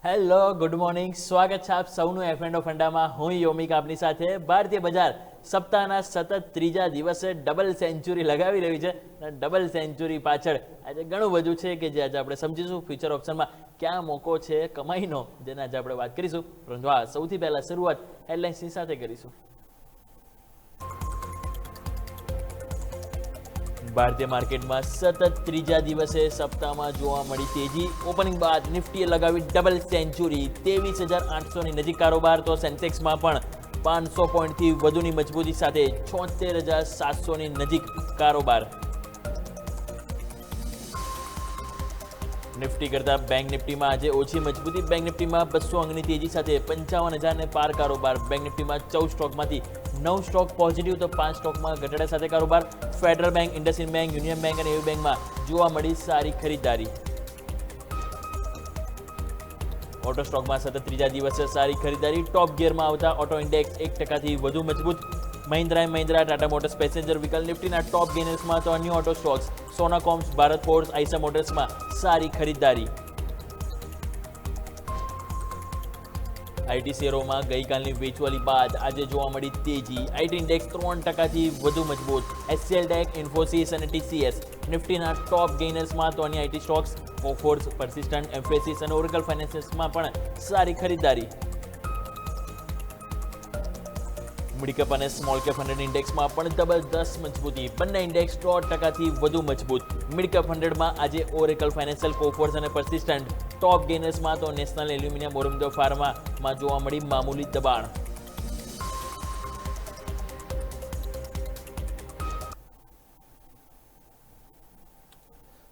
Hello good morning, સ્વાગત છે આપ સૌનું એફ એન્ડ ઓફ ફંડામાં. હું યોમિક આપની સાથે. ભારતીય બજાર સપ્તાહના સતત ત્રીજા દિવસે ડબલ સેન્ચુરી લગાવી રહી છે. ડબલ સેન્ચુરી પાછળ આજે ઘણું બધું છે કે જે આજે આપણે સમજીશું. ફ્યુચર ઓપ્શનમાં ક્યાં મોકો છે કમાઈનો, જેના આજે આપણે વાત કરીશું. પરંતુ હા, સૌથી પહેલા શરૂઆત હેડલાઇન્સની સાથે કરીશું. ભારતીય માર્કેટમાં સતત ત્રીજા દિવસે સપ્તાહમાં જોવા મળી તેજી. ઓપનિંગ બાદ નિફ્ટીએ લગાવી ડબલ સેન્ચુરી. 23,800ની નજીક કારોબાર. તો સેન્સેક્સમાં પણ 500 પોઈન્ટથી વધુની મજબૂતી સાથે 76,700ની નજીક કારોબાર. નિફ્ટી કરતા બેંક નિફ્ટીમાં આજે ઓછી મજબૂતી. બેંક નિફ્ટીમાં 200 અંકની તેજી સાથે 55,000ને પાર કારોબાર. બેંક નિફ્ટીમાં 14 સ્ટોકમાંથી 9 સ્ટોક પોઝિટિવ, તો 5 સ્ટોકમાં ઘટાડા સાથે કારોબાર. Federal bank, IndusInd bank, union bank અને એવી બેંકમાં જોવા મળી સારી ખરીદારી. ઓટો સ્ટોકમાં સતત ત્રીજા દિવસે સારી ખરીદારી. ટોપ ગિયરમાં આવતા ઓટો ઇન્ડેક્સ 1%થી વધુ મજબૂત. Mahindra and Mahindra, Tata Motors, passenger vehicle નિફ્ટીના ટોપ ગેનર્સમાં. તો અન્ય auto stocks Sona Comms, Bharat Forge, Eicher મોટર્સમાં સારી ખરીદારી. આઈટી શેરોમાં ગઈકાલની વેચવાલી બાદ આજે જોવા મળી તેજી. આઈટી ઇન્ડેક્સ 3%થી વધુ મજબૂત. એચસીએલ ટેક, ઇન્ફોસિસ અને ટીસીએસ નિફ્ટીના ટોપ ગેઇનર્સમાં. તો અન્ય આઈટી સ્ટોક્સ કોફોર્સ, persistent, એમ્ફેસિસ અને ઓરેકલ ફાઇનાન્સિસમાં પણ સારી ખરીદારી. મિડ કેપ અને સ્મોલ કેપ 100 ઇન્ડેક્સમાં પણ જબરદસ્ત મજબૂતી. બંને ઇન્ડેક્સ 100%થી વધુ મજબૂત. મિડ કેપ 100માં આજે ઓરેકલ ફાઇનાન્શિયલ, કોફોર્સ અને persistent ટોપ ગેનર્સમાં. તો નેશનલ એલ્યુમિનિયમ, ઓરોમિંદો ફાર્મામાં જોવા મળી મામૂલી દબાણ.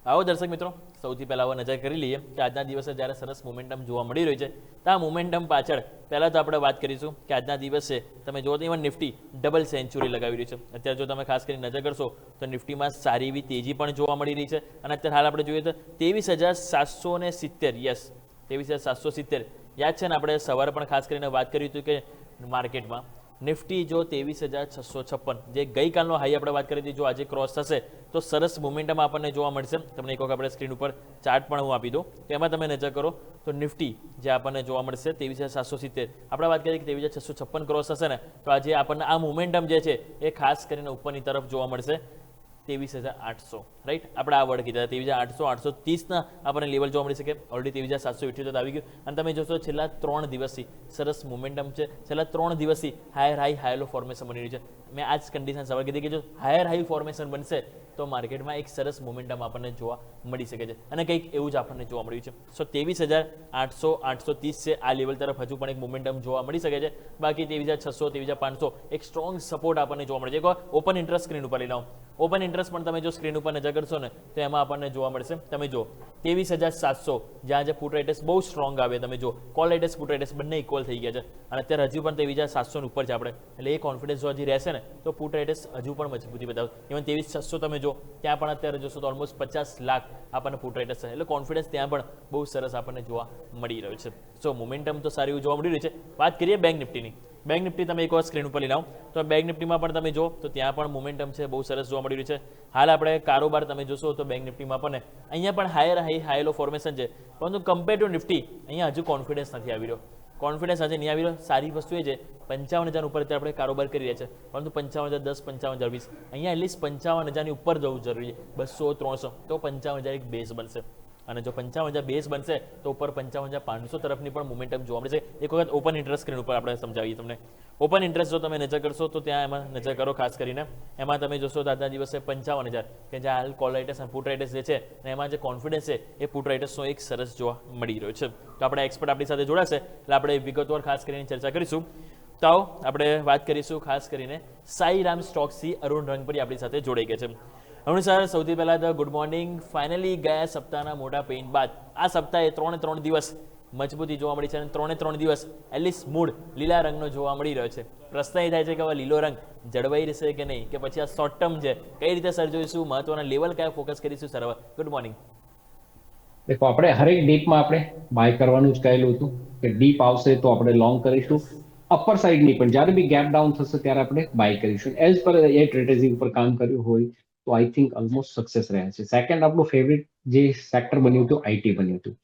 આવો દર્શક મિત્રો, સૌથી પહેલા હવે નજર કરી લઈએ કે આજના દિવસે જ્યારે સરસ મોમેન્ટમ જોવા મળી રહ્યું છે, તો આ મોમેન્ટમ પાછળ પહેલાં તો આપણે વાત કરીશું કે આજના દિવસે તમે જુઓ તો ઇવન નિફ્ટી ડબલ સેન્ચુરી લગાવી રહી છે. અત્યારે જો તમે ખાસ કરીને નજર કરશો તો નિફ્ટીમાં સારી એવી તેજી પણ જોવા મળી રહી છે. અને અત્યારે હાલ આપણે જોઈએ તો 23,770, યસ 23,770. યાદ છે ને, આપણે સવારે પણ ખાસ કરીને વાત કરી હતી કે માર્કેટમાં નિફ્ટી જો 23,656, જે ગઈકાલનો હાઈ આપણે વાત કરી હતી, જો આજે ક્રોસ થશે તો સરસ મોમેન્ટમ આપણને જોવા મળશે. તમને એક વખત આપણે સ્ક્રીન ઉપર ચાર્ટ પણ હું આપી દઉં, તો એમાં તમે નજર કરો તો નિફ્ટી જે આપણને જોવા મળશે 23,770. આપણે વાત કરીએ કે 23,656 ક્રોસ થશે ને, તો આજે આપણને આ મોમેન્ટમ જે છે એ ખાસ કરીને ઉપરની તરફ જોવા મળશે. 23,800, રાઈટ, આપણે આ વર્ડ કીધા 23,800, 830ના આપણને લેવલ જોવા મળી શકે. ઓલરેડી 23,778 આવી ગયું. અને તમે જોશો છેલ્લા 3 દિવસથી સરસ મોમેન્ટમ છે. છેલ્લા 3 દિવસથી higher high high low formation બની રહ્યું છે. મેં આ જ કન્ડિશન સવાલ કીધી કે જો હાયર હાઈ ફોર્મેશન બનશે તો માર્કેટમાં એક સરસ મોમેન્ટમ આપણને જોવા મળી શકે છે. અને કંઈક એવું જ આપણને જોવા મળ્યું છે. સો 23,800, 830 છે, આ લેવલ તરફ હજુ પણ એક મોમેન્ટમ જોવા મળી શકે છે. બાકી 23,600, 23,500 એક સ્ટ્રોંગ સપોર્ટ આપણને જોવા મળે છે. એક ઓપન ઇન્ટરેસ્ટ સ્ક્રીન ઉપર લઈ લાવો. ઓપન ઇન્ટરેસ્ટ પણ તમે જો સ્ક્રીન ઉપર નજર કરશો ને, તો એમાં આપણને જોવા મળશે. તમે જો 23,700, જ્યાં જે પુટ રાઇટર્સ બહુ સ્ટ્રોંગ આવે, તમે જો કોલ રાઇટર્સ, પુટ રાઇટર્સ બંને ઇક્વલ થઈ ગયા છે. અને અત્યારે હજુ પણ 23,700 ઉપર છે આપણે, એટલે એ કોન્ફિડન્સ જો હજી રહેશે ને તો પુટ રાઇટર્સ હજુ પણ મજબૂતી બતાવશે. ઇવન 23,600 તમે જો ત્યાં પણ અત્યારે જોશો તો ઓલમોસ્ટ 50 લાખ આપણને પુટ રાઇટર્સ છે. એટલે કોન્ફિડન્સ ત્યાં પણ બહુ સરસ આપણને જોવા મળી રહ્યું છે. સો મોમેન્ટમ તો સારી જોવા મળી રહ્યું છે. વાત કરીએ બેંક નિફ્ટીની. બેંક નિફ્ટી તમે એકવાર સ્ક્રીન ઉપર લઈ લાવો તો બેંક નિફ્ટીમાં પણ તમે જો તો ત્યાં પણ મોમેન્ટમ છે, બહુ સરસ જોવા મળી રહ્યું છે. હાલ આપણે કારોબાર તમે જોશો તો બેંક નિફ્ટીમાં પણ અહીંયા પણ higher high high low formation છે. પરંતુ કમ્પેર ટુ નિફ્ટી અહીંયા હજુ કોન્ફિડન્સ નથી આવી રહ્યો. કોન્ફિડન્સ આજે નહીં આવી રહ્યો. સારી વસ્તુ એ છે 55,000 ઉપર અત્યારે આપણે કારોબાર કરી રહ્યા છે. પરંતુ 55,010, 55,020 અહીંયા એટલીસ્ટ 55,000ની ઉપર જવું જરૂરી છે. 200, 300 તો 55,000 એક બેઝ બનશે. અને જો 55,000 બેઝ બનશે તો ઉપર 55,500 તરફની પણ મોમેન્ટમ જોવા મળશે. એક વખત ઓપન ઇન્ટરેસ્ટ સ્ક્રીન ઉપર આપણે સમજાવીએ તમને. ઓપન ઇન્ટરેસ્ટ જો તમે નજર કરશો તો ત્યાં એમાં નજર કરો ખાસ કરીને, એમાં તમે જોશો તો આજના દિવસે 55,000 કે જે હાલ કોલ રાઇટર્સ અને પુટ રાઇટર્સ જે છે અને એમાં જે કોન્ફિડન્સ છે એ પુટ રાઇટર્સનો એક સરસ જોવા મળી રહ્યો છે. તો આપણે એક્સપર્ટ આપણી સાથે જોડાશે એટલે આપણે વિગતવાર ખાસ કરીને ચર્ચા કરીશું. તો આવો આપણે વાત કરીશું ખાસ કરીને સાઈરામ સ્ટોક્સથી અરુણ રંગપરી આપણી સાથે જોડાઈ ગયા છે. અરુણ સર, સૌથી પહેલાં તો ગુડ મોર્નિંગ. ફાઇનલી ગયા સપ્તાહના મોટા પેઇન બાદ આ સપ્તાહે 3 દિવસ મજબૂતી જોવા મળી છે. અને 3 દિવસ એટલીસ્ટ મૂડ લીલા રંગનો જોવા મળી રહ્યો છે. પ્રશ્ન એ થાય છે કે હવે લીલો રંગ જળવાઈ રહેશે કે નહીં, કે પછી આ શોર્ટ ટર્મ છે, કઈ રીતે સર જોઈશું, મહત્વના લેવલ કયા ફોકસ કરીશું સર? હવે ગુડ મોર્નિંગ. देखो આપણે હરેક ડીપમાં આપણે બાય કરવાનું જ કહેલું હતું કે ડીપ આવશે તો આપણે લોંગ કરીશું. અપર સાઈડ ની પણ જ્યારે બી ગેપ ડાઉન થશે ત્યારે આપણે બાય કરીશું. એઝ પર એ સ્ટ્રેટેજી ઉપર કામ કર્યું હોય તો આઈ થિંક ઓલમોસ્ટ સક્સેસ રહ્યા છે. સેકન્ડ આપણું ફેવરિટ જે સેક્ટર બન્યું હતું આઈટી બન્યું હતું.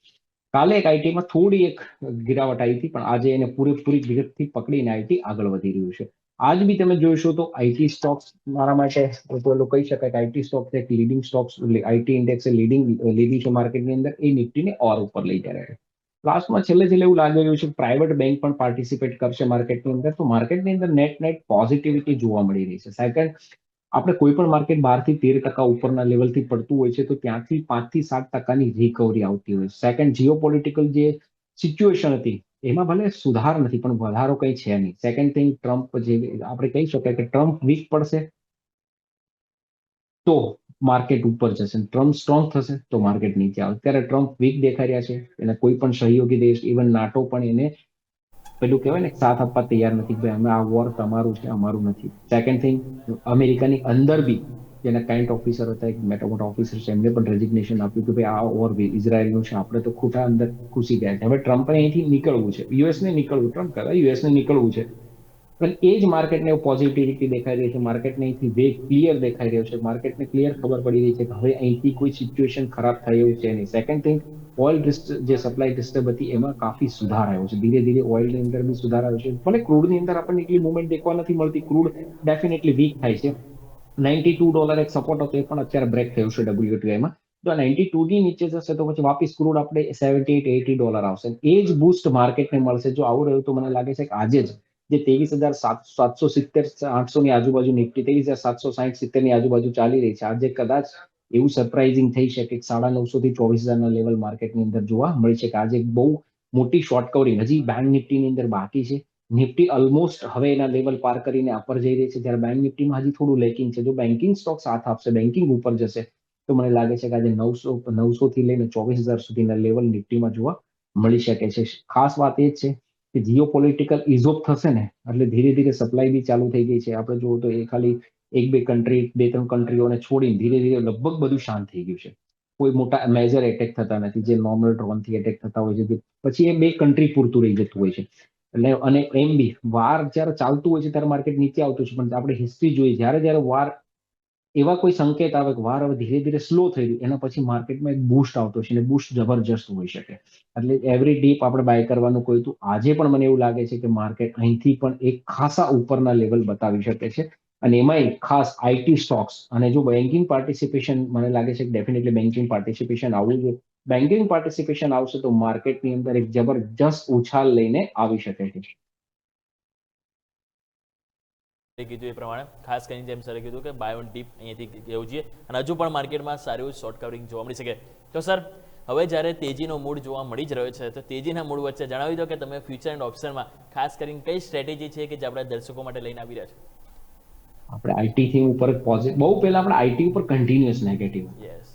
કાલે એક આઈટીમાં થોડી એક ગિરાવટ આવી હતી, પણ આજે એને પૂરેપૂરી વિગતથી પકડીને આઈટી આગળ વધી રહ્યું છે. આજ બી તમે જોઈશો તો આઈટી સ્ટોક્સ મારા માટે પેલું કહી શકાય કે આઈટી સ્ટોક્સ એક leading stocks, IT index leading છે માર્કેટની અંદર, એ નિફ્ટીને ઓર ઉપર લઈ જાય છે. લાસ્ટમાં છેલ્લે એવું લાગી રહ્યું છે કે પ્રાઇવેટ બેંક પણ પાર્ટિસિપેટ કરશે માર્કેટની અંદર, તો માર્કેટની અંદર નેટ પોઝિટિવિટી જોવા મળી રહી છે. સેકન્ડ, આપણે કોઈ પણ માર્કેટ 12 થી 13% ઉપરના લેવલથી પડતું હોય છે, તો ત્યાંથી 5 થી 7%ની રિકવરી આવતી હોય છે. સેકન્ડ, જીઓપોલિટિકલ જે સિચ્યુએશન હતી એમાં ભલે સુધાર નથી, પણ વધારો કઈ છે નહીં. સેકન્ડ થિંગ, ટ્રમ્પ જે આપણે કહી શકાય કે ટ્રમ્પ વીક પડશે તો માર્કેટ ઉપર જશે, ટ્રમ્પ સ્ટ્રોંગ થશે તો માર્કેટ નીચે આવે. અત્યારે ટ્રમ્પ વીક દેખાઈ રહ્યા છે, એના કોઈ પણ સહયોગી દેશ, ઇવન નાટો પણ એને પેલું કહેવાય ને સાથ આપવા તૈયાર નથી, ભાઈ અમે આ વોર તમારું છે, અમારું નથી. સેકન્ડ થિંગ, અમેરિકાની અંદર બી જેના કાઇન્ટ ઓફિસર હતા, એક મોટા ઓફિસર છે, એમને પણ રેઝિગ્નેશન આપ્યું કે ભાઈ આ વોર ઇઝરાયલનું છે, આપણે તો ખોટા અંદર ઘૂસી ગયા છે. હવે ટ્રમ્પને અહીંથી નીકળવું છે, યુએસને નીકળવું, ટ્રમ્પ કહેવાય યુએસને નીકળવું છે. પણ એ જ માર્કેટને પોઝિટિવિટી દેખાઈ રહી છે, માર્કેટને અહીંથી વે ક્લિયર દેખાઈ રહ્યો છે, માર્કેટને ક્લિયર ખબર પડી રહી છે કે હવે અહીંથી કોઈ સિચ્યુએશન ખરાબ થઈ એવું છે નહીં. સેકન્ડ થિંગ, ઓઇલ જે સપ્લાય ડિસ્ટર્બ હતી એમાં કાફી સુધાર આવ્યો છે, ધીરે ધીરે ઓઇલની અંદર બી સુધાર આવ્યો છે. ભલે ક્રૂડની અંદર આપણને એટલી મુવમેન્ટ દેખવા નથી મળતી, ક્રૂડ ડેફિનેટલી વીક થાય છે. $92 એક સપોર્ટ હતો, એ પણ અત્યારે બ્રેક થયું છે WTI-માં. જો 92 ની નીચે જશે તો પછી વાપસ ક્રૂડ આપણે $78-80 આવશે. એ જ બુસ્ટ માર્કેટને મળશે. જો આવું રહ્યું તો મને લાગે છે કે આજે જ જે 23,770-800 ની આજુબાજુ નિફ્ટી 23,760-70 ની આજુબાજુ ચાલી રહી છે, આજે કદાચ એવું સરપ્રાઇઝિંગ થઈ શકે કે 950 થી 24,000 ના લેવલ માર્કેટની અંદર જોવા મળી છે. કે આજે બહુ મોટી શોર્ટ કવરિંગ હજી બેંક નિફ્ટીની અંદર બાકી છે. નિફ્ટી ઓલમોસ્ટ હવે એના લેવલ પાર કરીને અપર જઈ રહી છે, જ્યારે બેંક નિફ્ટીમાં હજી થોડું લેકિંગ છે. જો બેન્કિંગ સ્ટોક સાથ આપશે, બેન્કિંગ ઉપર જશે, તો મને લાગે છે કે આજે 900 થી લઈને 24,000 સુધીના લેવલ નિફ્ટીમાં જોવા મળી શકે છે. ખાસ વાત એ જ છે કે જીઓ પોલિટિકલ ઇઝોપ થશે ને એટલે ધીરે ધીરે સપ્લાય બી ચાલુ થઈ ગઈ છે. આપણે જુઓ તો એ ખાલી 1-2 કન્ટ્રીઓને છોડીને ધીરે ધીરે લગભગ બધું શાંત થઈ ગયું છે. કોઈ મોટા મેજર એટેક થતા નથી, જે નોર્મલ ડ્રોનથી એટેક થતા હોય છે, પછી એ 2 કન્ટ્રી પૂરતું રહી જતું હોય છે. એટલે અને એમ બી વાર જ્યારે ચાલતું હોય છે ત્યારે માર્કેટ નીચે આવતું છે, પણ આપણે હિસ્ટ્રી જોઈએ, જ્યારે વાર એવા કોઈ સંકેત આવે કે વાર હવે ધીરે ધીરે સ્લો થઈ રહ્યું, એના પછી માર્કેટમાં એક બૂસ્ટ આવતો છે, અને બૂસ્ટ જબરજસ્ત હોઈ શકે. એટલે એવરી ડીપ આપણે બાય કરવાનું કોઈ હતું. આજે પણ મને એવું લાગે છે કે માર્કેટ અહીંથી પણ એક ખાસા ઉપરના લેવલ બતાવી શકે છે, અને એમાંય ખાસ આઈટી સ્ટોક્સ. અને જો બેન્કિંગ પાર્ટિસિપેશન, મને લાગે છે કે ડેફિનેટલી બેન્કિંગ પાર્ટિસિપેશન આવવું જોઈએ. બેન્કિંગ પાર્ટિસિપેશન આવશે તો માર્કેટની અંદર એક જબરજસ્ત ઉછાલ લઈને આવી શકે છે. કીધું એ પ્રમાણે ખાસ કરીને જેમ સરે કીધું કે બાય ઓન ડીપ અહીંયાથી લેવું જોઈએ, અને હજુ પણ માર્કેટમાં સારું એવું શોર્ટ કવરિંગ જોવા મળી શકે. તો સર, હવે જ્યારે તેજીનો મૂડ જોવા મળી જ રહ્યો છે, તો તેજીના મૂડ વચ્ચે જણાવી દો કે તમે ફ્યુચર એન્ડ ઓપ્શનમાં ખાસ કરીને કઈ સ્ટ્રેટેજી છે કે જે આપણા દર્શકો માટે લઈને આવી રહ્યા છે. આપણે આઈટી થીમ ઉપર પોઝિટિવ, બહુ પહેલા આપણે આઈટી ઉપર કન્ટિન્યુઅસ નેગેટિવ, યસ,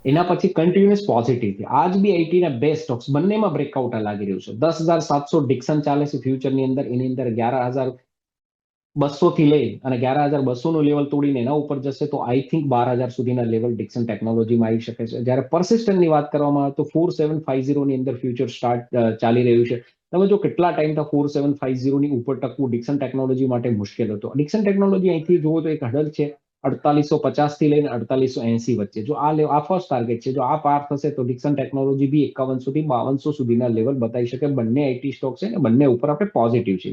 એના પછી કન્ટિન્યુઅસ પોઝિટિવ. આજ બી આઈટી ના બે સ્ટોક્સ બંનેમાં બ્રેકઆઉટ લાગી રહ્યું છે. 10,700 ડિક્સન ચાલે છે ફ્યુચરની અંદર, એની અંદર 11,200 થી લઈ અને 11,200 નું લેવલ તોડીને એના ઉપર જશે તો આઈ થિંક 12,000 સુધીના લેવલ ડિક્સન ટેકનોલોજીમાં આવી શકે છે. જ્યારે persistentની વાત કરવામાં આવે તો 4750 ની અંદર ફ્યુચર ચાલી રહ્યું છે. તમે જો કેટલા ટાઈમથી 4750 ની ઉપર ટકવું ડિક્સન ટેકનોલોજી માટે મુશ્કેલ હતો. ડિક્સન ટેકનોલોજી અહીંથી જુઓ તો એક હડલ છે 4850 થી લઈને 4880 વચ્ચે. જો આ ફર્સ્ટ ટાર્ગેટ છે, જો આ પાર થશે તો ડિક્સન ટેકનોલોજી બી 5100 થી 5200 સુધીના લેવલ બતાવી શકે. બંને આઈટી સ્ટોક છે, અને બંને ઉપર આપણે પોઝિટિવ છે.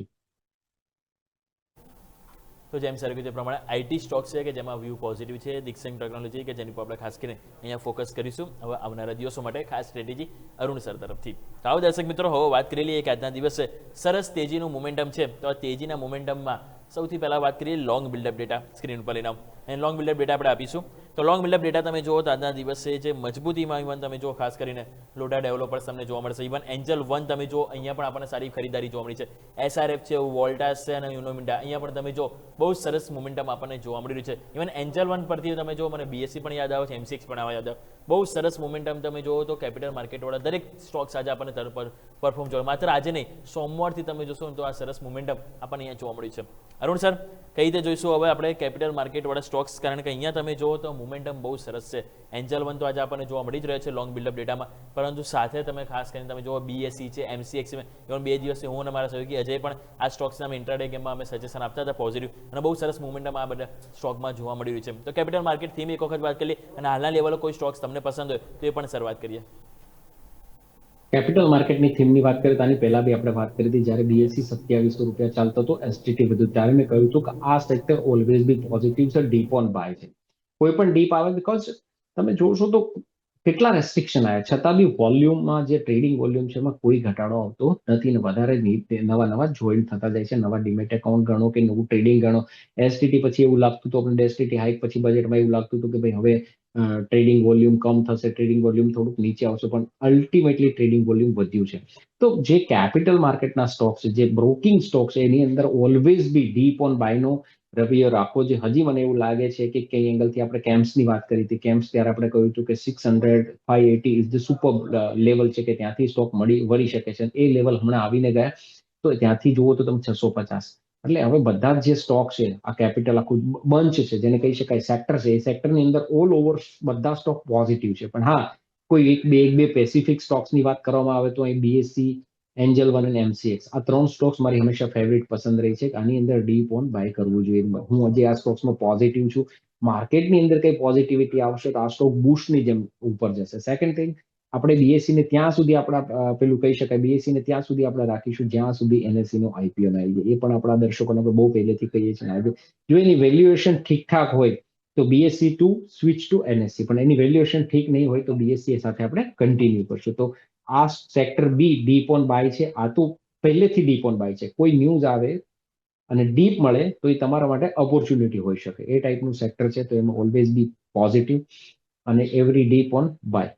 તો જેમ સર કીધું એ પ્રમાણે આઈટી સ્ટોક છે કે જેમાં વ્યૂ પોઝિટિવ છે, દિક્સન ટેકનોલોજી કે જેની પર આપણે ખાસ કરીને અહીંયા ફોકસ કરીશું હવે આવનારા દિવસો માટે. ખાસ સ્ટ્રેટેજી અરુણ સર તરફથી. તો આવો દર્શક મિત્રો, હવે વાત કરી લઈએ કે આજના દિવસે સરસ તેજીનું મોમેન્ટમ છે, તો આ તેજીના મોમેન્ટમમાં સૌથી પહેલાં વાત કરીએ લોંગ બિલ્ડઅપ ડેટા. સ્ક્રીન ઉપર લઈને આવો, અને લોંગ બિલ્ડઅપ ડેટા આપણે આપીશું. તો લોંગ બિલ્ડઅપ ડેટા તમે જુઓ તો આજના દિવસે જે મજબૂતીમાં ઇવન તમે જુઓ ખાસ કરીને લોડા ડેવલપર્સ તમને જોવા મળશે. ઇવન એન્જલ વન તમે જુઓ, અહીંયા પણ આપણને સારી ખરીદારી જોવા મળી છે. SRF છે, વોલ્ટાસ છે, અને યુનોમિન્ડા, અહીંયા પણ તમે જો બહુ સરસ મોમેન્ટમ આપણને જોવા મળી રહ્યું છે. ઇવન એન્જલ વન પરથી તમે જો મને BSE પણ યાદ આવે છે, MCX પણ યાદ આવે. બહુ સરસ મોમેન્ટમ તમે જુઓ તો કેપિટલ માર્કેટવાળા દરેક સ્ટોક્સ આજે આપણને પરફોર્મ જોવા, માત્ર આજે નહીં, સોમવારથી તમે જોશો તો આ સરસ મોમેન્ટમ આપણને અહીંયા જોવા મળ્યું છે. અરુણ સર, કઈ રીતે જોઈશું હવે આપણે કેપિટલ માર્કેટવાળા સ્ટોક્સ? કારણ કે અહીંયા તમે જુઓ તો મોમેન્ટમ બહુ સરસ છે. એન્જલ વન તો આજે આપણને જોવા મળી જ રહ્યો છે લોંગ બિલ્ડઅપ ડેટામાં, પરંતુ સાથે તમે ખાસ કરીને તમે જુઓ BSE છે, MCX છે. ઇવન 2 દિવસથી હું અને મારા સહયોગી અજય પણ આ સ્ટોક્સના અમે ઇન્ટ્રાડે ગેમમાં અમે સજેશન આપતા હતા પોઝિટિવ, અને બહુ સરસ મોમેન્ટમ આ બધા સ્ટોકમાં જોવા મળી રહ્યું છે. તો કેપિટલ માર્કેટ થીમ એક વખત વાત કરીએ, અને હાલના લેવલે કોઈ સ્ટોક્સ તમને પસંદ હોય તો એ પણ શરૂઆત કરીએ. કેપિટલ માર્કેટની થીમની વાત કરીએ તો આની પહેલા બી આપણે વાત કરી હતી જ્યારે બીએસસી ₹2700 ચાલતો હતો એસટીટી બધું ત્યારે મેં કહ્યું હતું કે આ સેક્ટર ઓલવેઝ બી પોઝિટિવ છે, ડીપ ઓન બાય છે. કોઈ પણ ડીપ આવે બીકોઝ તમે જોશો તો કેટલા રેસ્ટ્રિક્શન આવ્યા છતાં બી વોલ્યુમમાં જે ટ્રેડિંગ વોલ્યુમ છે એમાં કોઈ ઘટાડો આવતો નથી ને વધારે નવા નવા જોઈન થતા જાય છે, નવા ડીમેટ એકાઉન્ટ ગણો કે નવું ટ્રેડિંગ ગણો. એસટીટી પછી એવું લાગતું હતું આપણે એસટીટી હાઈક પછી બજેટમાં એવું લાગતું હતું કે ભાઈ હવે ટ્રેડિંગ વોલ્યુમ કમ થશે, ટ્રેડિંગ વોલ્યુમ થોડુંક નીચે આવશે, પણ અલ્ટિમેટલી ટ્રેડિંગ વોલ્યુમ વધ્યું છે. તો જે કેપિટલ માર્કેટના સ્ટોક છે, જે બ્રોકિંગ સ્ટોક છે, એની અંદર ઓલવેઝ બી ડીપ ઓન બાયનો રવૈયો રાખવો. જે હજી મને એવું લાગે છે કે કઈ એંગલથી આપણે કેમ્પ્સની વાત કરી હતી, કેમ્પ્સ ત્યારે આપણે કહ્યું હતું કે 600 580 ઇઝ ધ સુપર લેવલ છે કે ત્યાંથી સ્ટોક વળી શકે છે. એ લેવલ હમણાં આવીને ગયા તો ત્યાંથી જુઓ તો તમે 650. એટલે હવે બધા જ જે સ્ટોક છે આ કેપિટલ આખું બંચ છે જેને કહી શકાય સેક્ટર છે, એ સેક્ટરની અંદર ઓલ ઓવર બધા સ્ટોક પોઝિટિવ છે. પણ હા, કોઈ એક બે પેસિફિક સ્ટોક્સની વાત કરવામાં આવે તો અહીં બીએસસી, એન્જલ વન અને એમસીએક્સ આ 3 સ્ટોક્સ મારી હંમેશા ફેવરિટ પસંદ રહી છે. આની અંદર ડીપ ઓન બાય કરવું જોઈએ. હું હજી આ સ્ટોક્સમાં પોઝિટિવ છું. માર્કેટની અંદર કઈ પોઝિટિવિટી આવશે તો આ સ્ટોક બુશની જેમ ઉપર જશે. સેકન્ડ થિંગ, આપણે બીએસસી ને ત્યાં સુધી આપણા પેલું કહી શકાય બીએસસી ને ત્યાં સુધી આપણે રાખીશું જ્યાં સુધી એનએસસી નો આઈપીઓ ના આવી જાય. એ પણ આપણા દર્શકોને આપણે બહુ પહેલેથી કહીએ છીએ. આજે જો એની વેલ્યુએશન ઠીકઠાક હોય તો BSC to switch to NSC, પણ એની વેલ્યુએશન ઠીક નહીં હોય તો બીએસસી સાથે આપણે કન્ટિન્યુ કરશું. તો આ sector be dip on buy છે. આ તો પહેલેથી ડીપ ઓન બાય છે. કોઈ ન્યૂઝ આવે અને ડીપ મળે તો એ તમારા માટે ઓપોર્ચ્યુનિટી હોઈ શકે. એ ટાઈપનું સેક્ટર છે, તો એમાં ઓલવેઝ બી પોઝિટિવ અને every dip on buy.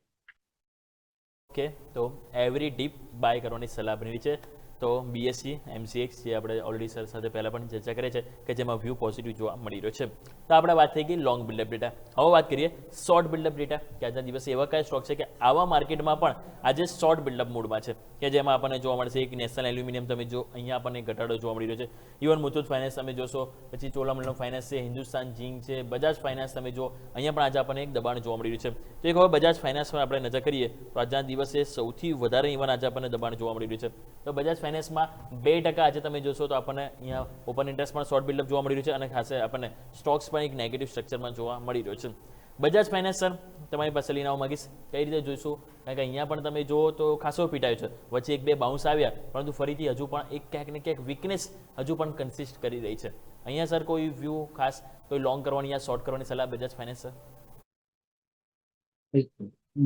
Okay, તો એવરી ડીપ બાય કરવાની સલાહ આપેલી છે. તો બીએસસી એમસીએક્સ જે આપણે ઓલરેડી સર સાથે પહેલાં પણ ચર્ચા કરી છે કે જેમાં વ્યૂ પોઝિટિવ જોવા મળી રહ્યો છે. તો આપણે વાત થઈ ગઈ લોંગ બિલ્ડઅપ ડેટા. હવે વાત કરીએ શોર્ટ બિલ્ડઅપ ડેટા કે આજના દિવસે એવા કયા સ્ટોક છે કે આવા માર્કેટમાં પણ આજે શોર્ટ બિલ્ડઅપ મૂડમાં છે કે જેમાં આપણને જોવા મળશે એક નેશનલ એલ્યુમિનિયમ તમે જો અહીંયા આપણને ઘટાડો જોવા મળી રહ્યો છે. ઇવન મુથુટ ફાઇનાન્સ તમે જોશો, પછી ચોલામંડલમ ફાઇનાન્સ છે, હિન્દુસ્તાન ઝિંક છે, બજાજ ફાઇનાન્સ તમે જો અહીંયા પણ આજે આપણને એક દબાણ જોવા મળી રહ્યું છે. તો એક હવે બજાજ ફાઇનાન્સ પર આપણે નજર કરીએ તો આજના દિવસે સૌથી વધારે ઇવન આજે આપણને દબાણ જોવા મળી રહ્યું છે. તો બજાજ ફાઇનાન્સમાં 2% આજે તમે જોશો તો આપણને અહીંયા ઓપન ઇન્ટરેસ્ટ પણ શોર્ટ બિલ્ડઅપ જોવા મળી રહ્યું છે અને ખાસ આપણને સ્ટોક્સ પણ એક નેગેટિવ સ્ટ્રક્ચરમાં જોવા મળી રહ્યો છે. બજાજ ફાઇનાન્સ સર તમારી પાસે લઈને આવવા માંગીશ, કઈ રીતે જોઈશું? કારણ કે અહીંયા પણ તમે જુઓ તો ખાસો પીટાયો છે, વચ્ચે 1-2 બાઉન્સ આવ્યા, પરંતુ ફરીથી હજુ પણ એક ક્યાંક ને ક્યાંક વીકનેસ હજુ પણ કન્સિસ્ટ કરી રહી છે. અહીંયા સર કોઈ વ્યૂ ખાસ કોઈ લોંગ કરવાની યા શોર્ટ કરવાની સલાહ Bajaj finance sir?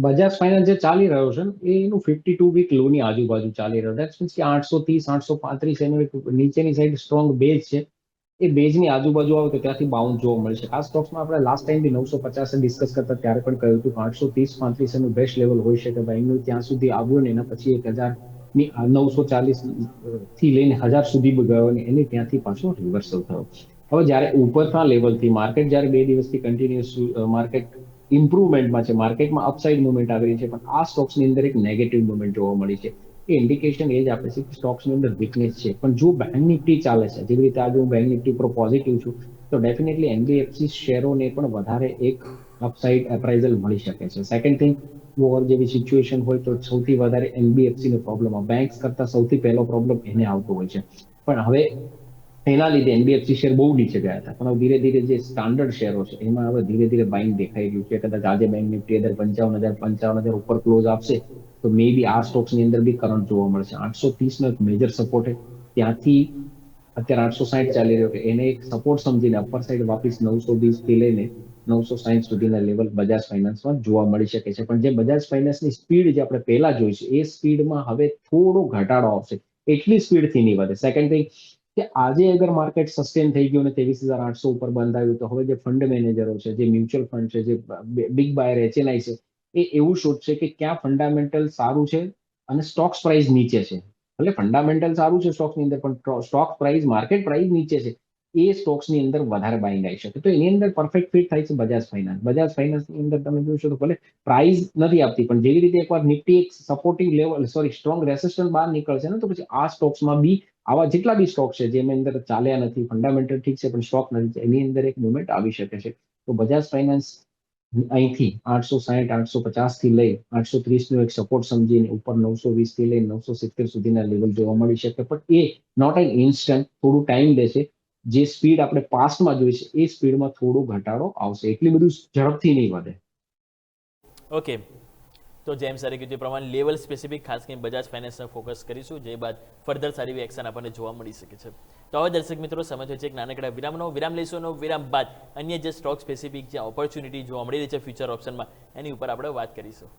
Bajaj finance જે ચાલી રહ્યો છે એ એનું 52 વીક લો ની આજુબાજુ ચાલી રહ્યો છે. મીન્સ કે 830 835 એનું એક નીચેની સાઈડ સ્ટ્રોંગ બેઝ છે. એ બેઝની આજુબાજુ આવે તો ત્યાંથી બાઉન્સ જોવા મળશે. આ સ્ટોક્સમાં આપણે લાસ્ટ ટાઈમ બી 950 ડિસ્કસ કરતા ત્યારે પણ કહ્યું હતું કે 830 35 એનું બેસ્ટ લેવલ હોઈ શકે. એનું ત્યાં સુધી આવ્યો ને એના પછી 1000 940 થી લઈને 1000 સુધી ગયો ને એને ત્યાંથી પાછો રિવર્સલ થયો. હવે જ્યારે ઉપરના લેવલથી માર્કેટ જ્યારે 2 દિવસથી કન્ટિન્યુઅસ માર્કેટ ઇમ્પ્રુવમેન્ટમાં છે, માર્કેટમાં અપસાઇડ મુવમેન્ટ આવી રહી છે, પણ આ સ્ટોક્સની અંદર એક નેગેટિવ મુવમેન્ટ જોવા મળી છે. એ ઇન્ડિકેશન એ જ આપે છે કે સ્ટોક્સની અંદર વીકનેસ છે. પણ જો બેંક નિફ્ટી ચાલે છે જેવી રીતે આજે હું બેંક નિફ્ટી પર પોઝિટિવ છું, તો ડેફિનેટલી એનબીએફસી શેરોને પણ વધારે એક અપસાઇડ અપ્રાઇઝલ મળી શકે છે. સેકન્ડ થિંગ, વોર જેવી સિચ્યુએશન હોય તો સૌથી વધારે એનબીએફસી નો પ્રોબ્લેમ બેંક્સ કરતા સૌથી પહેલો પ્રોબ્લેમ એને આવતો હોય છે. પણ હવે એના લીધે એનબીએફસી શેર બહુ નીચે ગયા હતા, પણ ધીરે ધીરે જે સ્ટાન્ડર્ડ શેરો છે એમાં હવે ધીરે ધીરે બાઇંગ દેખાઈ રહ્યું છે. કદાચ આજે બેંક નિફ્ટી 55,000 ઉપર ક્લોઝ આપશે તો મે બી આ સ્ટોક્સની અંદર બી કરંટ જોવા મળશે. 830 નો એક મેજર સપોર્ટ છે, ત્યાંથી અત્યારે 860 ચાલી રહ્યો છે, એને એક સપોર્ટ સમજીને અપર સાઈડ વાપસ 920 થી લઈને 960 સુધીના લેવલ બજાજ ફાઇનાન્સમાં જોવા મળી શકે છે. પણ જે બજાજ ફાઇનાન્સની સ્પીડ જે આપણે પહેલા જોઈશું એ સ્પીડમાં હવે થોડો ઘટાડો આવશે, એટલી સ્પીડથી નહીં વધે. સેકન્ડ થિંગ કે આજે અગર માર્કેટ સસ્ટેન થઈ ગયું અને 23,800 ઉપર બંધ આવ્યું તો હવે જે ફંડ મેનેજરો છે, જે મ્યુચ્યુઅલ ફંડ છે, જે બિગ બાયર એચએનઆઈ છે, એ એવું શોધશે કે ક્યાં ફંડામેન્ટલ સારું છે અને સ્ટોક્સ પ્રાઇસ નીચે છે. એટલે ફંડામેન્ટલ સારું છે સ્ટોક્સની અંદર, પણ સ્ટોક પ્રાઇસ માર્કેટ પ્રાઇસ નીચે છે, એ સ્ટોક્સની અંદર વધારે બાઇંગ આવી શકે. તો એની અંદર પરફેક્ટ ફિટ થાય છે બજાજ ફાઇનાન્સ. બજાજ ફાઇનાન્સની અંદર તમે જોશો તો ભલે પ્રાઇસ નથી આપતી, પણ જેવી રીતે એકવાર નિફ્ટી એક સપોર્ટિંગ લેવલ સ્ટ્રોંગ રેસિસ્ટન્સ બહાર નીકળશે ને, તો પછી આ સ્ટોક્સમાં બી આવા જેટલા બી સ્ટોક છે જેની અંદર ચાલ્યા નથી, ફંડામેન્ટલ ઠીક છે પણ સ્ટોક નથી, એની અંદર એક મુવમેન્ટ આવી શકે છે. તો બજાજ ફાઇનાન્સ અહીંથી 860 850 થી લઈ 830 નો એક સપોર્ટ સમજીને ઉપર 920 થી લઈ 970 સુધીના લેવલ જોવા મળી શકે. પણ એ નોટ એન ઇન્સ્ટન્ટ, થોડું ટાઈમ લેશે. જે સ્પીડ આપણે પાસ્ટમાં જોઈ છે એ સ્પીડમાં થોડો ઘટાડો આવશે, એટલી બધું ઝડપથી નહીં વધે. ઓકે, તો જેમ સરે કીધું એ પ્રમાણે લેવલ સ્પેસિફિક ખાસ કરીને બજાજ ફાઇનાન્સને ફોકસ કરીશું, જે બાદ ફર્ધર સારી એવી એક્શન આપણને જોવા મળી શકે છે. તો હવે દર્શક મિત્રો સમય થયો છે એક નાનકડા વિરામનો. વિરામ લઈશું, વિરામ બાદ અન્ય જે સ્ટોક સ્પેસિફિક જે ઓપોર્ચ્યુનિટી જોવા મળી રહી છે ફ્યુચર ઓપ્શનમાં એની ઉપર આપણે વાત કરીશું.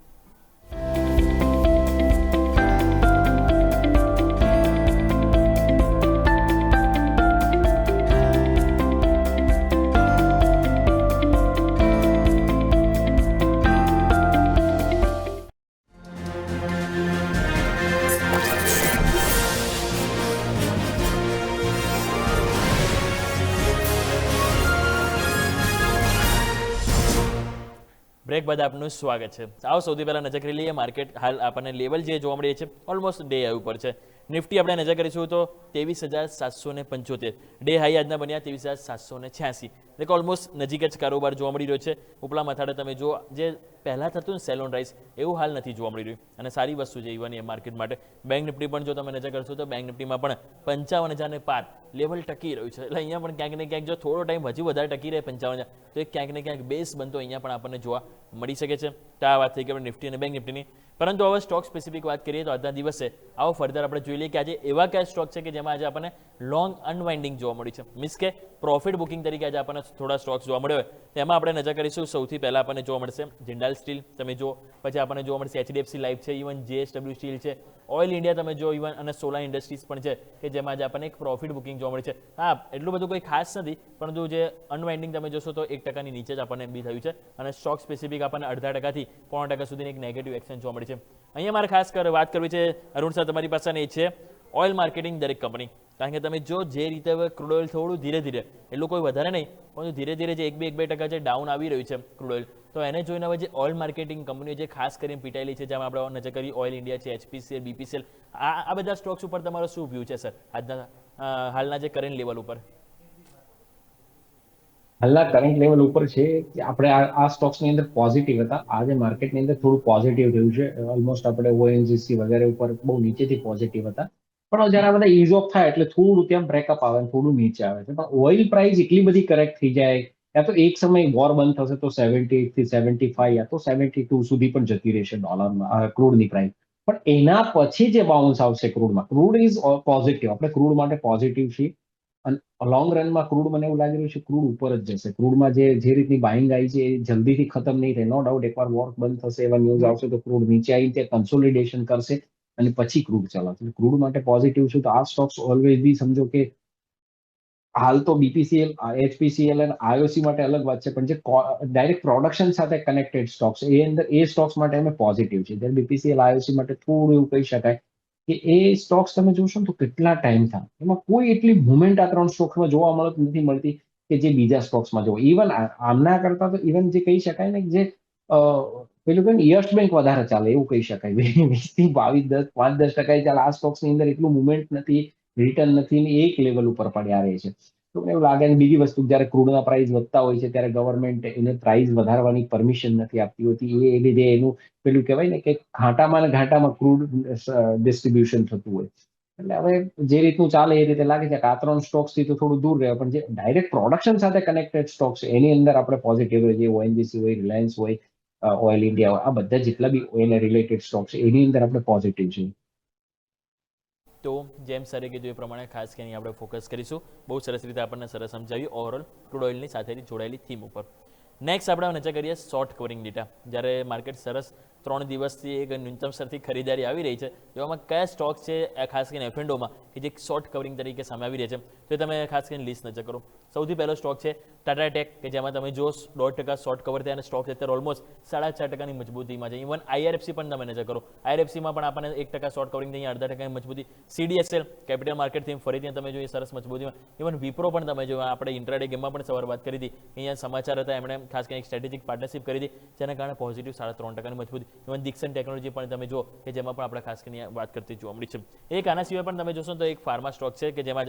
બ્રેક બાદ આપનું સ્વાગત છે. આવો સૌથી પહેલા નજર કરી લઈએ માર્કેટ. હાલ આપણને લેવલ જે જોવા મળી છે ઓલમોસ્ટ ડે હાઈ ઉપર છે. નિફ્ટી આપણે નજર કરીશું તો 23,775, ડે હાઈ આજના બન્યા 23,786, એટલે ઓલમોસ્ટ નજીક જ કારોબાર જોવા મળી રહ્યો છે. ઉપલા મથાળે તમે જો જે પહેલાં થતું ને સેલ ઓન રાઇઝ એવું હાલ નથી જોવા મળી રહ્યું, અને સારી વસ્તુ છે ઇવન એ માર્કેટ માટે. બેંક નિફ્ટી પણ જો તમે નજર કરશો તો બેંક નિફ્ટીમાં પણ 55,000 પાર લેવલ ટકી રહ્યું છે. એટલે અહીંયા પણ ક્યાંક ને ક્યાંક જો થોડો ટાઈમ હજી વધારે ટકી રહે 55,000, તો એક ક્યાંક ને ક્યાંક બેઝ બનતો અહીંયા પણ આપણને જોવા મળી શકે છે. તો આ વાત થઈ ગઈ નિફ્ટી અને બેંક નિફ્ટીની. પરંતુ હવે સ્ટોક સ્પેસિફિક વાત કરીએ તો આજના દિવસે આવો ફર્ધર આપણે જોઈ લઈએ કે આજે એવા કયા સ્ટોક છે કે જેમાં આજે આપણને લોંગ અનવાઇન્ડિંગ જોવા મળ્યું છે, મીન્સ કે પ્રોફિટ બુકિંગ તરીકે આજે આપણને થોડા સ્ટોક્સ જોવા મળ્યો હોય. તેમાં આપણે નજર કરીશું. સૌથી પહેલા આપણને જોવા મળશે જિંદાલ સ્ટીલ, તમે જો. પછી આપણને જોવા મળશે HDFC લાઇફ છે, ઇવન JSW સ્ટીલ છે, ઓઇલ ઇન્ડિયા તમે જો, ઇવન અને સોલાર ઇન્ડસ્ટ્રીઝ પણ છે કે જેમાં આજે આપણને એક પ્રોફિટ બુકિંગ જોવા મળે છે. હા, એટલું બધું કોઈ ખાસ નથી, પરંતુ જે અનવાઇન્ડિંગ તમે જોશો તો 1% નીચે જ આપણને બી થયું છે, અને સ્ટોક સ્પેસિફિક આપણને 0.5% થી 0.5% સુધીની એક નેગેટિવ એક્શન જોવા મળે છે. અહીંયા મારે ખાસ વાત કરવી છે અરુણ સર તમારી પાસે, એ છે ઓઇલ માર્કેટિંગ દરેક કંપની. કારણ કે તમે જો જે રીતે હવે ક્રૂડ ઓઇલ થોડું ધીરે ધીરે, એટલું કોઈ વધારે નહીં પરંતુ ધીરે ધીરે જે 1-2% જે ડાઉન આવી રહ્યું છે ક્રૂડ ઓઇલ, તો એને જોઈને હવે જે ઓઇલ માર્કેટિંગ કંપનીઓ જે ખાસ કરીને પીટાયેલી છે, જેમાં આપણે નજર કરી ઓઇલ ઇન્ડિયા છે, HPCL, BPCL, આ બધા સ્ટોક્સ ઉપર તમારો શું વ્યૂ છે સર આજના હાલના જે કરંટ લેવલ ઉપર? હાલના કરંટ લેવલ ઉપર છે કે આપણે આ સ્ટોક્સની અંદર પોઝિટિવ હતા. આજે માર્કેટની અંદર થોડું પોઝિટિવ થયું છે. ઓલમોસ્ટ આપણે ONGC વગેરે ઉપર બહુ નીચેથી પોઝિટિવ હતા, પણ જ્યારે આ બધા ઇઝ ઓફ થાય એટલે થોડું ત્યાં બ્રેકઅપ આવે, થોડું નીચે આવે છે. પણ ઓઇલ પ્રાઇસ એટલી બધી કરેક્ટ થઈ જાય, યા તો એક સમય વોર બંધ થશે તો 78 થી 75 યા તો 72 સુધી પણ જતી રહેશે ડોલરમાં ક્રૂડની પ્રાઇસ. પણ એના પછી જે બાઉન્સ આવશે ક્રૂડમાં, ક્રૂડ ઇઝ પોઝિટિવ, આપણે ક્રૂડ માટે પોઝિટિવ છીએ. અને લોંગ રનમાં ક્રૂડ મને એવું લાગી રહ્યું છે ક્રૂડ ઉપર જ જશે. ક્રૂડમાં જે રીતની બાઇંગ આવી છે એ જલ્દીથી ખતમ નહીં થાય. નો ડાઉટ એકવાર વોર બંધ થશે, એવા ન્યૂઝ આવશે તો ક્રૂડ નીચે આવી તે કન્સોલિડેશન કરશે અને પછી ક્રૂડ ચલાવશે. ક્રૂડ માટે પોઝિટિવ છું. તો આ સ્ટોક્સ ઓલવેઝ બી સમજો કે હાલ તો BPCL, HPCL અને IOC માટે અલગ વાત છે, પણ જે ડાયરેક્ટ પ્રોડક્શન સાથે કનેક્ટેડ સ્ટોક્સ એ સ્ટોક્સ માટે અમે પોઝિટિવ છે. જ્યારે BPCL, IOC માટે થોડું એવું કહી શકાય કે એ સ્ટોક્સ તમે જોશો ને તો કેટલા ટાઈમ થાય, એમાં કોઈ એટલી મુવમેન્ટ આ 3 સ્ટોક્સમાં જોવા નથી મળતી કે જે બીજા સ્ટોક્સમાં જોવો. ઇવન આમના કરતા તો ઇવન જે કહી શકાય ને જે પેલું કે યસ બેંક વધારે ચાલે એવું કહી શકાય. 20 થી 22, 5-10% ચાલે. આ સ્ટોક્સની અંદર એટલું મુવમેન્ટ નથી, રિટર્ન નથી, ને એક લેવલ ઉપર પડ્યા રહે છે. તો મને એવું લાગે છે. બીજી વસ્તુ, જ્યારે ક્રૂડના પ્રાઇસ વધતા હોય છે ત્યારે ગવર્મેન્ટ એને પ્રાઇસ વધારવાની પરમિશન નથી આપતી હોતી. એ લીધે એનું પેલું કહેવાય ને કે ઘાટામાં ને ઘાટામાં ક્રૂડ ડિસ્ટ્રીબ્યુશન થતું હોય. એટલે હવે જે રીતનું ચાલે એ રીતે લાગે છે કે આ 3 સ્ટોક્સ થી તો થોડું દૂર રહે, પણ જે ડાયરેક્ટ પ્રોડક્શન સાથે કનેક્ટેડ સ્ટોક્સ છે એની અંદર આપણે પોઝિટિવ હોય, જે ONGC હોય, રિલાયન્સ હોય, ઓઇલ ઇન્ડિયા હોય, આ બધા જેટલા બી ઓઇલ રિલેટેડ સ્ટોક્સ છે એની અંદર આપણે પોઝિટિવ છે. તો જેમ સરે કીધું એ પ્રમાણે ખાસ કરીને આપણે ફોકસ કરીશું. બહુ સરસ રીતે આપણને સરસ સમજાવ્યું ઓવરઓલ ક્રૂડ ઓઇલની સાથેની જોડાયેલી થીમ ઉપર. નેક્સ્ટ આપણે નજર કરીએ શોર્ટ કવરિંગ ડેટા. જ્યારે માર્કેટ સરસ 3 દિવસથી એક ન્યૂનતમ સ્તરથી ખરીદારી આવી રહી છે, એવામાં કયા સ્ટોક છે ખાસ કરીને F&Oમાં કે જે શોર્ટ કવરિંગ તરીકે સામે આવી રહ્યા છે, તો તમે ખાસ કરીને લિસ્ટ નજર કરો. સૌથી પહેલો સ્ટોક છે ટાટા ટેક, કે જેમાં તમે જો 1.5% શોર્ટ કવર થયા અને સ્ટોક અત્યારે ઓલમોસ્ટ 4.5%ની મજબૂતીમાં છે. ઇવન IRFC પણ તમે નજર કરો, IRFCમાં પણ આપણને 1% શોર્ટ કવરિંગ થઈ, 0.5%ની મજબૂતી. CDSL કેપિટલ માર્કેટ થીમ ફરીથી તમે જોઈએ સરસ મજબૂતીમાં. ઇવન વિપ્રો પણ તમે જો, આપણે ઇન્ટ્રાડે ગેમમાં પણ સવારે વાત કરી હતી, અહીંયા સમાચાર હતા, એમણે ખાસ કરીને એક સ્ટ્રેટેજિક પાર્ટનરશિપ કરી હતી જેના કારણે પોઝિટિવ 3.5%ની મજબૂતી. ઇવન દિક્સન ટેકનોલોજી પણ તમે જો કે જેમાં પણ આપણે ખાસ કરીને વાત કરતી જોવા મળી છે. એક આના સિવાય પણ તમે જોશો તો એક ફાર્મા સ્ટોક છે કે જેમાં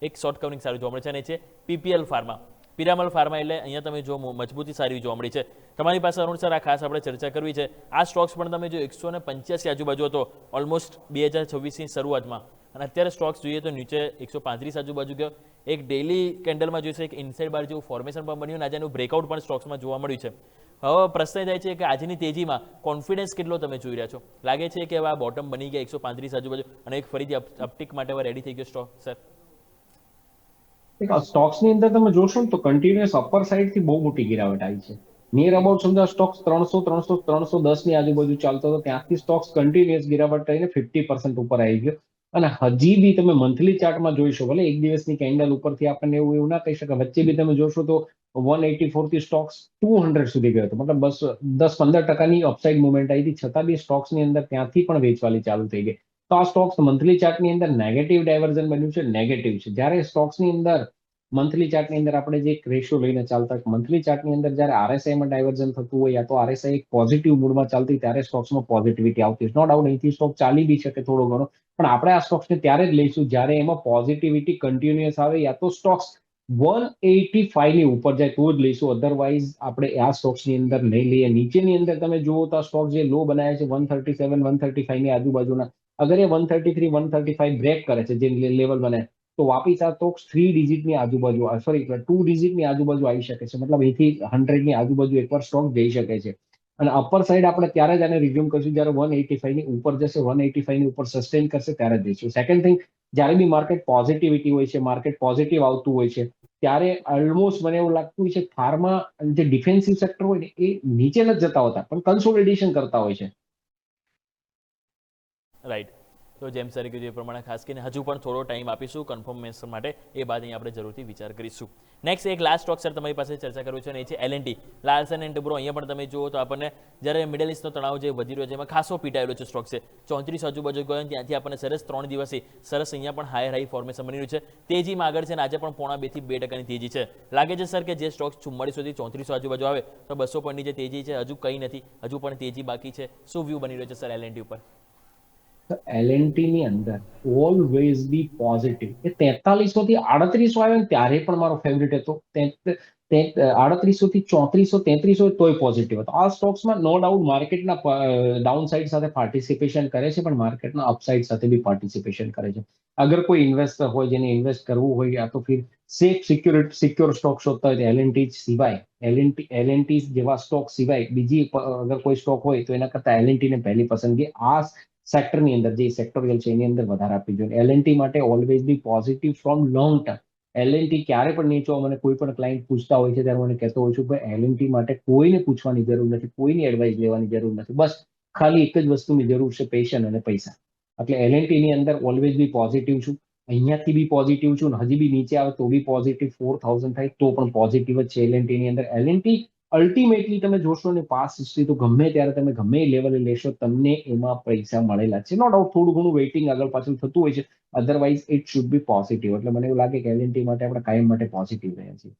એક શોર્ટ કવરિંગ સારું જોવા મળે છે, અને એ છે PPL ફાર્મા, પિરામલ ફાર્મા. એટલે અહીંયા તમે જો મજબૂતી સારી જોવા મળી છે. તમારી પાસે અરુણ સર આ ખાસ આપણે ચર્ચા કરવી છે. આ સ્ટોક્સ પણ તમે જો 185 આજુબાજુ હતો ઓલમોસ્ટ 2026ની શરૂઆતમાં, અને અત્યારે સ્ટોક્સ જોઈએ તો નીચે 135 આજુબાજુ ગયો. એક ડેલી કેન્ડલમાં જોઈશે એક ઇનસાઇડ બાર જેવું ફોર્મેશન પણ બન્યું, આજે એનું બ્રેકઆઉટ પણ સ્ટોક્સમાં જોવા મળ્યું છે. હવે પ્રશ્ન એ થાય છે કે આજની તેજીમાં કોન્ફિડન્સ કેટલો તમે જોઈ રહ્યા છો? લાગે છે કે હવે આ બોટમ બની ગયા 135 આજુબાજુ અને એક ફરીથી અપટિક માટે હવે રેડી થઈ ગયો સ્ટોક સર? સ્ટોક્સની અંદર તમે જોશો ને તો કન્ટિન્યુઅસ અપર સાઇડ થી બહુ મોટી ગિરાવટ આવી છે. નિયર અબાઉટ સમજો સ્ટોક્સ 300 310 ની આજુબાજુ ચાલતો હતો, ત્યાંથી સ્ટોક્સ કન્ટિન્યુઅસ ગિરાવટ થઈને 50% ઉપર આવી ગયો. અને હજી બી તમે મંથલી ચાર્ટમાં જોઈશો, ભલે એક દિવસની કેન્ડલ ઉપરથી આપણને એવું ના કહી શકે, વચ્ચે બી તમે જોશો તો 184 થી સ્ટોક્સ 200 સુધી ગયો હતો, મતલબ 10-15% અપસાઇડ મુવમેન્ટ આવી હતી, છતાં બી સ્ટોક્સની અંદર ત્યાંથી પણ વેચવાલી ચાલુ થઈ ગઈ. તો આ સ્ટોક્સ મંથલી ચાર્ટની અંદર નેગેટિવ ડાયવર્ઝન બન્યું છે, નેગેટિવ છે. જ્યારે સ્ટોક્સની અંદર મંથલી ચાર્ટની અંદર આપણે જે રેશિયો લઈને ચાલતા, મંથલી ચાર્ટની અંદર જ્યારે આરએસઆઈમાં ડાયવર્ઝન થતું હોય યા તો આરએસઆઈ એક પોઝિટિવ મૂડમાં ચાલતી, ત્યારે સ્ટોક્સમાં પોઝિટિવિટી આવતી હોય. નો ડાઉટ અહીંથી સ્ટોક ચાલી બી શકે થોડો ઘણો, પણ આપણે આ સ્ટોક્સને ત્યારે જ લઈશું જ્યારે એમાં પોઝિટિવિટી કન્ટિન્યુઅસ આવે યા તો સ્ટોક્સ 185 ની ઉપર જાય તો જ લઈશું. અધરવાઇઝ આપણે આ સ્ટોક્સની અંદર નહીં લઈએ. નીચેની અંદર તમે જુઓ તો આ સ્ટોક જે લો બનાવ્યા છે 137 135 ની આજુબાજુના, અગર એ 133 135 બ્રેક કરે છે, જે લેવલ બનાવે, તો વાપસ આ સ્ટોક્સ 3 ડિજિટની આજુબાજુ, સોરી 2 ડિજિટની આજુબાજુ આવી શકે છે. મતલબ અહીંથી 100 ની આજુબાજુ એકવાર સ્ટોક જઈ શકે છે. અને અપર સાઈડ આપણે ત્યારે જ આને રિઝ્યુમ કરશું જ્યારે 185 ની ઉપર જશે, 185 ની ઉપર સસ્ટેન કરશે ત્યારે જ જઈશું. સેકન્ડ થિંગ, જ્યારે બી માર્કેટ પોઝિટિવિટી હોય છે, માર્કેટ પોઝિટિવ આવતું હોય છે, ત્યારે ઓલમોસ્ટ મને એવું લાગતું હોય છે ફાર્મા જે ડિફેન્સિવ સેક્ટર હોય ને એ નીચે નથી જતા હોતા, પણ કન્સોલિડેશન કરતા હોય છે. રાઈટ. તો જેમ સર કીધું એ પ્રમાણે ખાસ કરીને હજુ પણ થોડો ટાઈમ આપીશું કન્ફર્મેશન માટે, એ બાદ અહીં આપણે જરૂરથી વિચાર કરીશું. નેક્સ્ટ એક લાસ્ટ સ્ટોક સર તમારી પાસે ચર્ચા કરવી છે અને એ છે L&T, લાર્સન એન્ડ ટુબ્રો. અહીંયા પણ તમે જુઓ તો આપણને જ્યારે મિડલ ઇસ્ટનો તણાવ જે વધી રહ્યો છે એમાં ખાસો પીટાયેલો છે સ્ટોક છે, 34 આજુબાજુ ગયો, ત્યાંથી આપણને સરસ 3 દિવસથી સરસ અહીંયા પણ હાઈ ફોર્મેશન બની રહ્યું છે. તેજીમાં આગળ છે અને આજે પણ 1.5 થી 2% તેજી છે. લાગે છે સર કે જે સ્ટોક 4400 થી 3400 આજુબાજુ આવે તો 200 પોઈન્ટની જે તેજી છે હજુ કંઈ નથી, હજુ પણ તેજી બાકી છે. શું વ્યૂ બની રહ્યો છે સર L&T ઉપર? L&T ની અંદર ઓલવેઝ બી પોઝિટિવ. એ 4300 થી 3800 આવ્યો ને ત્યારે પણ મારો ફેવરિટ હતો. 3800 થી 3400 3300 તોય પોઝિટિવ હતો. આ સ્ટોક્સમાં નો ડાઉટ માર્કેટના ડાઉન સાઇડ સાથે પાર્ટિસિપેશન કરે છે, પણ માર્કેટના અપસાઇડ સાથે બી પાર્ટિસિપેશન કરે છે. અગર કોઈ ઇન્વેસ્ટર હોય જેને ઇન્વેસ્ટ કરવું હોય યા તો ફિર સેફ સિક્યોર સ્ટોક શોધતા હોય તો L&T સિવાય, L&T જેવા સ્ટોક સિવાય બીજી અગર કોઈ સ્ટોક હોય તો એના કરતા L&T ને પહેલી પસંદગી આ સેક્ટરની અંદર, જે સેક્ટોરિયલ છે એની અંદર વધારે આપવી જોઈએ. L&T માટે always be positive from long term. L&T ક્યારે પણ નીચો, મને કોઈ પણ ક્લાયન્ટ પૂછતા હોય છે ત્યારે મને કહેતો હોય છું ભાઈ L&T માટે કોઈને પૂછવાની જરૂર નથી, કોઈની એડવાઇસ લેવાની જરૂર નથી, બસ ખાલી એક જ વસ્તુની જરૂર છે, પેશન અને પૈસા. એટલે L&T ની અંદર ઓલવેઝ બી પોઝિટિવ છું, અહીંયાથી બી પોઝિટિવ છું, હજી બી નીચે આવે તો બી પોઝિટિવ, 4000 થાય તો પણ પોઝિટિવ જ છે L&T ની અંદર. L&T અલ્ટિમેટલી તમે જોશો ને પાસ હિસ્ટ્રી તો ગમે ત્યારે તમે ગમે એ લેવલે લેશો તમને એમાં પૈસા મળેલા છે. નો ડાઉટ થોડું ઘણું વેઇટિંગ આગળ પાછળ થતું હોય છે, otherwise it should B positive. એટલે મને એવું લાગે કે L&T માટે આપણે કાયમ માટે પોઝિટિવ રહ્યા છીએ.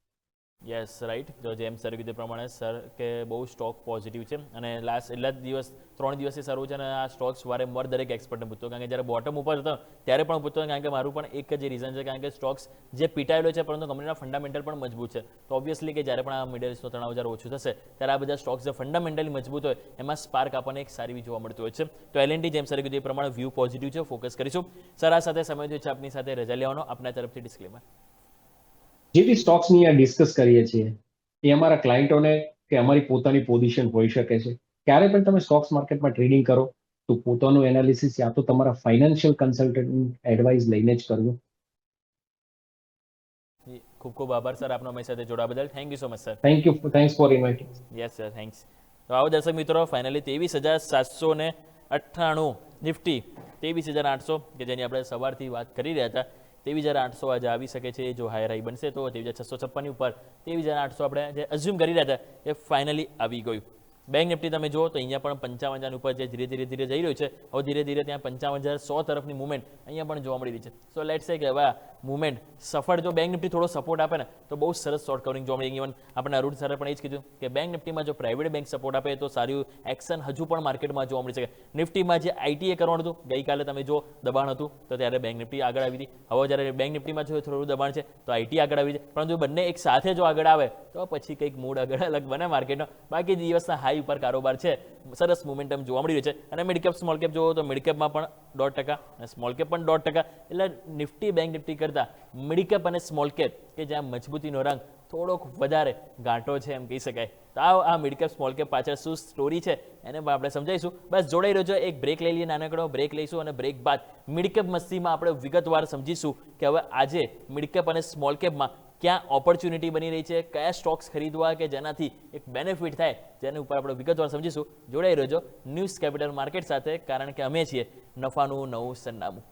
Yes right. તો જેમ સર કીધું પ્રમાણે સર કે બહુ સ્ટોક પોઝિટિવ છે અને લાસ્ટ એટલા દિવસ 3 દિવસથી સારું છે અને આ સ્ટોક્સ વારંવાર દરેક એક્સપર્ટને પૂછતો, કારણ કે જ્યારે બોટમ ઉપર હતો ત્યારે પણ પૂછતો, કારણ કે મારું પણ એક જ રીઝન છે, કારણ કે સ્ટોક્સ જે પીટાયેલો છે પરંતુ કંપનીના ફંડામેન્ટલ પણ મજબૂત છે. તો ઓબ્વિયસલી કે જ્યારે પણ આ મિડલ ઇસ્ટનો તણાવ જ્યારે ઓછું થશે ત્યારે આ બધા સ્ટોક્સ જે ફંડામેન્ટલી મજબૂત હોય એમાં સ્પાર્ક આપણને એક સારી બી જોવા મળતું હોય છે. તો L&T જેમ સર કીધું એ પ્રમાણે વ્યૂ પોઝિટિવ છે, ફોકસ કરીશું. સર આ સાથે સમય થયો છે આપની સાથે રજા લેવાનો, આપના તરફથી ડિસ્ક્લેમર. જે બી સ્ટોક્સની આ ડિસ્કસ કરીએ છીએ એ અમારા ક્લાયન્ટોને કે અમારી પોતાની પોઝિશન હોઈ શકે છે. ક્યારે પણ તમે સ્ટોક્સ માર્કેટમાં ટ્રેડિંગ કરો તો પોતાનું એનાલિસિસ યા તો તમારા ફાઇનાન્શિયલ કન્સલ્ટન્ટ એડવાઇસ લઈને જ કરવું. ખૂબ ખૂબ આભાર સર આપનો અમારી સાથે જોડાવા બદલ. Thank you so much sir. Thanks for inviting. Yes sir, thanks. તો આવો દર્શક મિત્રો, ફાઇનલી 23,798 નિફ્ટી 23,800 કે જેની આપણે સવારથી વાત કરી રહ્યા હતા, 23,800 આજે આવી શકે છે. જો હાઈ બનશે તો 23,656 ની ઉપર 23,800 આપણે જે અઝ્યુમ કરી રહ્યા હતા એ ફાઇનલી આવી ગયું. બેંક નિફ્ટી તમે જુઓ તો અહીંયા પણ 55,000 ઉપર જે ધીરે ધીરે જઈ રહ્યું છે, હવે ધીરે ધીરે ત્યાં 55,100 તરફની મુવમેન્ટ અહીંયા પણ જોવા મળી રહી છે. સો લેટ્સ સે કે હવે આ મુવમેન્ટ સફળ, જો બેંક નિફ્ટી થોડો સપોર્ટ આપે ને તો બહુ સરસ શોર્ટ કવરિંગ જોવા મળી. ઇવન આપણે અરુણ સરે પણ એ જ કીધું કે બેંક નિફ્ટીમાં જો પ્રાઇવેટ બેંક સપોર્ટ આપે તો સારું એક્શન હજુ પણ માર્કેટમાં જોવા મળી શકે. નિફ્ટીમાં જે આઈટીએ કરવાનું હતું, ગઈકાલે તમે જો દબાણ હતું તો ત્યારે બેંક નિફ્ટી આગળ આવી હતી. હવે જ્યારે બેંક નિફ્ટીમાં જો થોડું દબાણ છે તો આઈટી આગળ આવી છે, પરંતુ બંને એક સાથે જો આગળ આવે તો પછી કંઈક મૂડ આગળ અલગ બને માર્કેટનો. બાકી દિવસના હાઈ ઉપર કારોબાર છે, સરસ મોમેન્ટમ જોવા મળી રહ્યું છે. અને મિડ કેપ સ્મોલ કેપ જોવો તો મિડ કેપમાં પણ 1.5% અને સ્મોલ કેપ પણ 1.5%. એટલે નિફ્ટી બેંક નિફ્ટી કરતા મિડ કેપ અને સ્મોલ કેપ કે જ્યાં મજબૂતીનો રંગ થોડોક વધારે ગાંઠો છે એમ કહી શકાય. તો આ મિડ કેપ સ્મોલ કેપ પાછળ શું સ્ટોરી છે એને પણ આપણે સમજાઈશું. બસ જોડાઈ રહેજો, એક બ્રેક લઈ લઈએ, નાનકડો બ્રેક લઈશું અને બ્રેક બાદ મિડ કેપ મસ્તીમાં આપણે વિગતવાર સમજીશું કે હવે આજે મિડ કેપ અને સ્મોલ કેપમાં ક્યાં ઓપોર્ચ્યુનિટી બની રહી છે, કયા સ્ટોક્સ ખરીદવા કે જેનાથી એક બેનિફિટ થાય, જેની ઉપર આપણે વિગતવાર સમજીશું. જોડાઈ રહેજો ન્યૂઝ કેપિટલ માર્કેટ સાથે, કારણ કે અમે છીએ નફાનું નવું સરનામું.